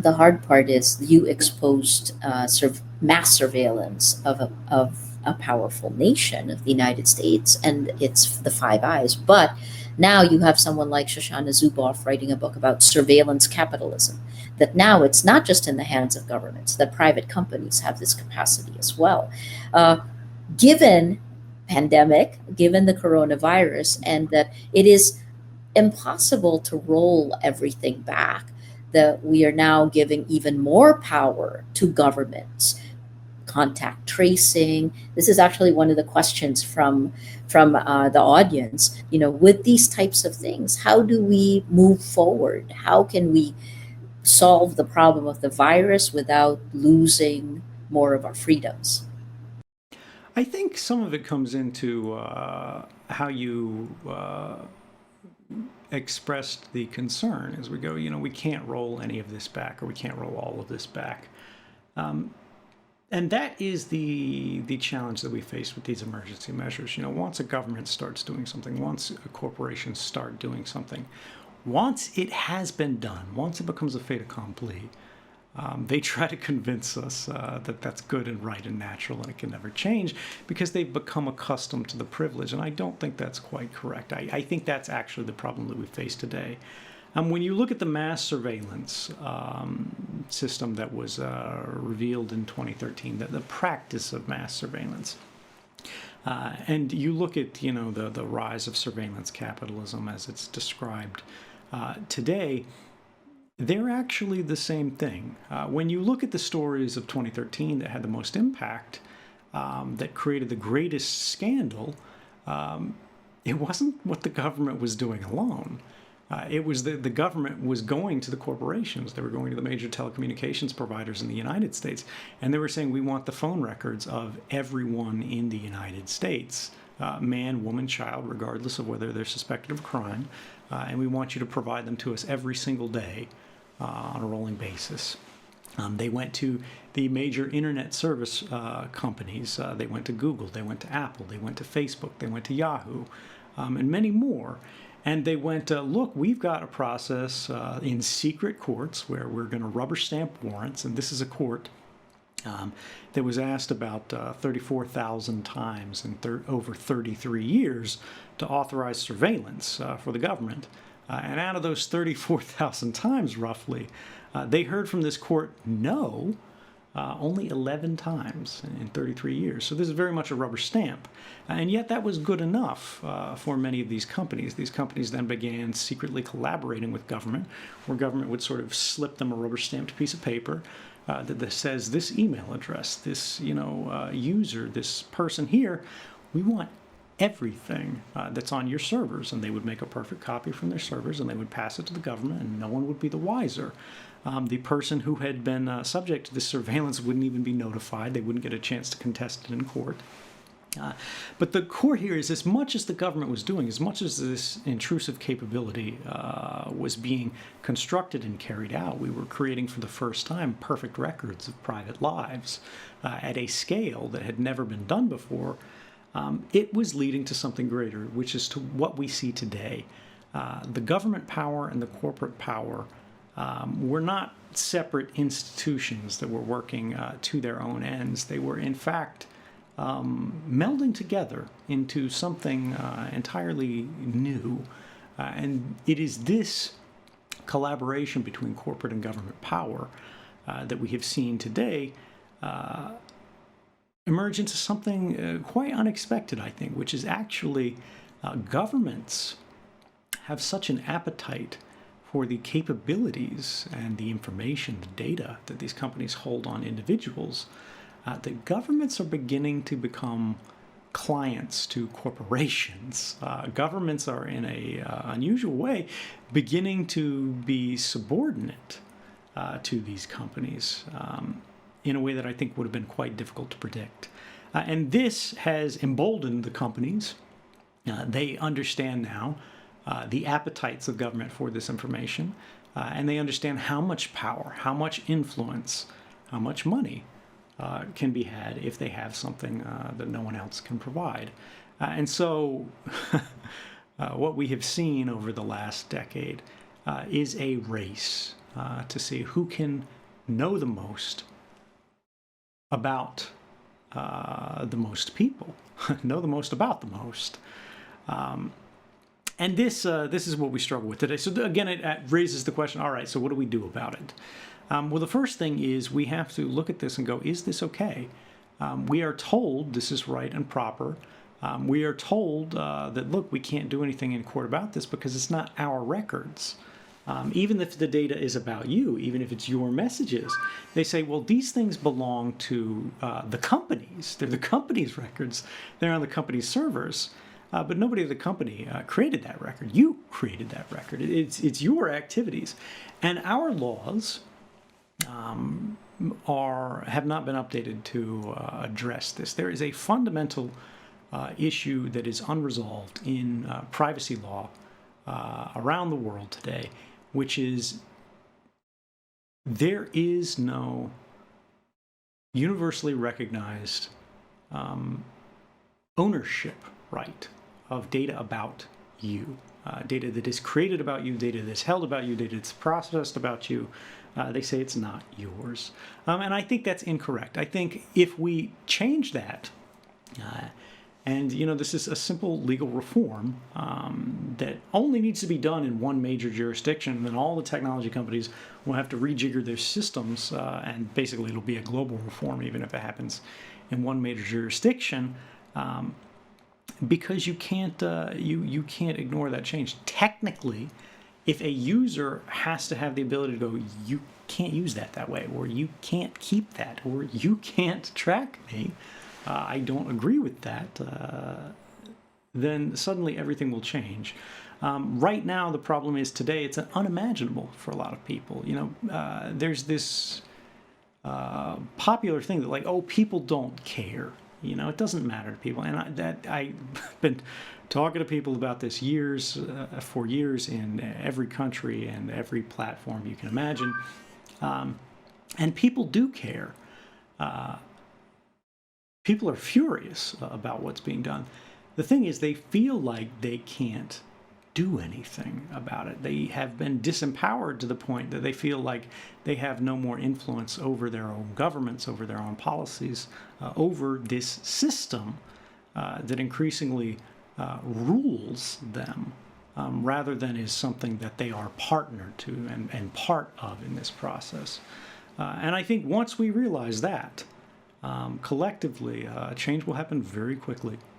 the hard part is you exposed mass surveillance of a powerful nation, of the United States, and it's the Five Eyes. But now you have someone like Shoshana Zuboff writing a book about surveillance capitalism, that now it's not just in the hands of governments, that private companies have this capacity as well. Uh, Given pandemic, given the coronavirus, and that it is impossible to roll everything back, that we are now giving even more power to governments. Contact tracing, this is actually one of the questions from the audience. With these types of things, how do we move forward? How can we solve the problem of the virus without losing more of our freedoms? I think some of it comes into how you expressed the concern as we go, we can't roll any of this back, or we can't roll all of this back. And that is the challenge that we face with these emergency measures. Once a government starts doing something, once a corporation start doing something, once it has been done, once it becomes a fait accompli, they try to convince us that that's good and right and natural and it can never change, because they've become accustomed to the privilege. And I don't think that's quite correct. I think that's actually the problem that we face today. When you look at the mass surveillance system that was revealed in 2013, the practice of mass surveillance, and you look at the rise of surveillance capitalism as it's described today, they're actually the same thing. When you look at the stories of 2013 that had the most impact, that created the greatest scandal, it wasn't what the government was doing alone. It was the government was going to the corporations. They were going to the major telecommunications providers in the United States, and they were saying, we want the phone records of everyone in the United States, man, woman, child, regardless of whether they're suspected of crime, and we want you to provide them to us every single day on a rolling basis. They went to the major internet service companies. They went to Google, they went to Apple, they went to Facebook, they went to Yahoo, and many more. And they went, look, we've got a process in secret courts where we're going to rubber stamp warrants. And this is a court that was asked about 34,000 times in over 33 years to authorize surveillance for the government. And out of those 34,000 times, roughly, they heard from this court no only 11 times in 33 years. So this is very much a rubber stamp. And yet that was good enough for many of these companies. These companies then began secretly collaborating with government, where government would sort of slip them a rubber stamped piece of paper that says, this email address, this user, this person here, we want everything that's on your servers. And they would make a perfect copy from their servers, and they would pass it to the government, and no one would be the wiser. The person who had been subject to this surveillance wouldn't even be notified. They wouldn't get a chance to contest it in court. But the core here is, as much as the government was doing, as much as this intrusive capability was being constructed and carried out, we were creating for the first time perfect records of private lives at a scale that had never been done before. It was leading to something greater, which is to what we see today. The government power and the corporate power were not separate institutions that were working to their own ends. They were, in fact, melding together into something entirely new. And it is this collaboration between corporate and government power that we have seen today emerge into something quite unexpected, I think, which is actually governments have such an appetite for the capabilities and the information, the data that these companies hold on individuals, that governments are beginning to become clients to corporations. Governments are, in a unusual way, beginning to be subordinate to these companies in a way that I think would have been quite difficult to predict. And this has emboldened the companies. They understand now the appetites of government for this information, and they understand how much power, how much influence, how much money can be had if they have something that no one else can provide. And so what we have seen over the last decade is a race to see who can know the most about the most people, know the most about the most. And this is what we struggle with today. So again, it raises the question, all right, so what do we do about it? Well, the first thing is we have to look at this and go, is this okay? We are told this is right and proper. We are told that, look, we can't do anything in court about this because it's not our records. Even if the data is about you, even if it's your messages, they say, well, these things belong to the companies. They're the company's records. They're on the company's servers. But nobody at the company created that record. You created that record. It's your activities. And our laws have not been updated to address this. There is a fundamental issue that is unresolved in privacy law around the world today, which is there is no universally recognized ownership right of data about you, data that is created about you, data that's held about you, data that's processed about you. They say it's not yours. And I think that's incorrect. I think if we change that, and this is a simple legal reform that only needs to be done in one major jurisdiction, and then all the technology companies will have to rejigger their systems, and basically it'll be a global reform even if it happens in one major jurisdiction. Because you can't you can't ignore that change. Technically, if a user has to have the ability to go, you can't use that way, or you can't keep that, or you can't track me, I don't agree with that, then suddenly everything will change. Right now, the problem is today it's unimaginable for a lot of people. There's this popular thing that, like, oh, people don't care. It doesn't matter to people. And I've been talking to people about this for years in every country and every platform you can imagine. And people do care. People are furious about what's being done. The thing is, they feel like they can't do anything about it. They have been disempowered to the point that they feel like they have no more influence over their own governments, over their own policies, over this system that increasingly rules them, rather than is something that they are partnered to and part of in this process. And I think once we realize that, collectively, change will happen very quickly.